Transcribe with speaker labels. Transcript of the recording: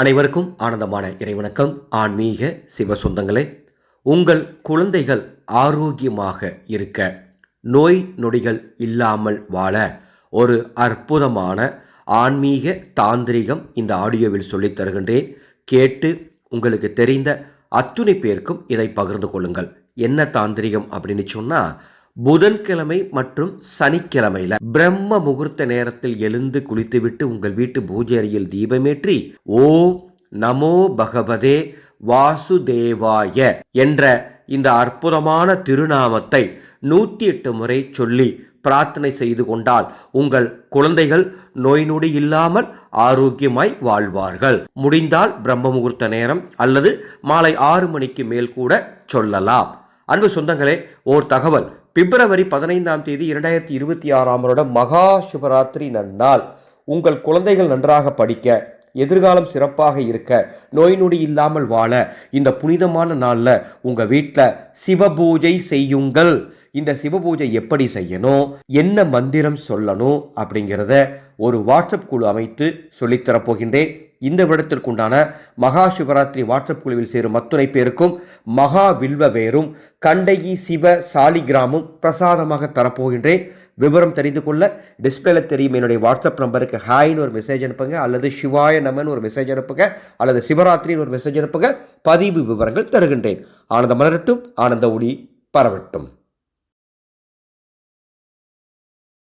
Speaker 1: அனைவருக்கும் ஆனந்தமான இறைவணக்கம். ஆன்மீக சிவ சொந்தங்களே, உங்கள் குழந்தைகள் ஆரோக்கியமாக இருக்க, நோய் நொடிகள் இல்லாமல் வாழ ஒரு அற்புதமான ஆன்மீக தாந்திரிகம் இந்த ஆடியோவில் சொல்லித் தருகின்றேன். கேட்டு உங்களுக்கு தெரிந்த அத்துணை பேருக்கும் இதை பகிர்ந்து கொள்ளுங்கள். என்ன தாந்திரிகம் அப்படின்னு சொன்னா, புதன்கிழமை மற்றும் சனிக்கிழமையில பிரம்ம முகூர்த்த நேரத்தில் எழுந்து குளித்துவிட்டு உங்கள் வீட்டு பூஜை அறையில் தீபமேற்றி ஓம் நமோ பகவதே வாசுதேவாய என்ற இந்த அற்புதமான திருநாமத்தை 108 முறை சொல்லி பிரார்த்தனை செய்து கொண்டால் உங்கள் குழந்தைகள் நோய் நொடி இல்லாமல் ஆரோக்கியமாய் வாழ்வார்கள். முடிந்தால் பிரம்ம முகூர்த்த நேரம் அல்லது மாலை 6 மணிக்கு மேல் கூட சொல்லலாம். அன்பு சொந்தங்களே, ஓர் தகவல். பிப்ரவரி 15ஆம் தேதி 2026ஆம் வருடம் மகா சிவராத்திரி நன்னாள். உங்கள் குழந்தைகள் நன்றாக படிக்க, எதிர்காலம் சிறப்பாக இருக்க, நோய் நொடி இல்லாமல் வாழ இந்த புனிதமான நாளில் உங்கள் வீட்டில் சிவபூஜை செய்யுங்கள். இந்த சிவபூஜை எப்படி செய்யணும், என்ன மந்திரம் சொல்லணும் அப்படிங்கிறத ஒரு வாட்ஸ்அப் குழு அமைத்து சொல்லித்தரப்போகின்றேன். இந்த விடத்திற்குண்டான மகா சிவராத்திரி வாட்ஸ்அப் குழுவில் சேரும் அத்துணை பேருக்கும் மகா வில்வ வேரும் கண்டகி சிவ சாலிகிராமும் பிரசாதமாக தரப்போகின்றேன். விவரம் தெரிந்து கொள்ள டிஸ்பிளேல தெரியும் என்னுடைய வாட்ஸ்அப் நம்பருக்கு ஹாய்னு ஒரு மெசேஜ் அனுப்புங்க, அல்லது சிவாய நமன் ஒரு மெசேஜ் அனுப்புங்க, அல்லது சிவராத்திரின்னு ஒரு மெசேஜ் அனுப்புங்க. பதிவு விவரங்கள் தருகின்றேன். ஆனந்த மலரட்டும், ஆனந்த ஒளி பரவட்டும்.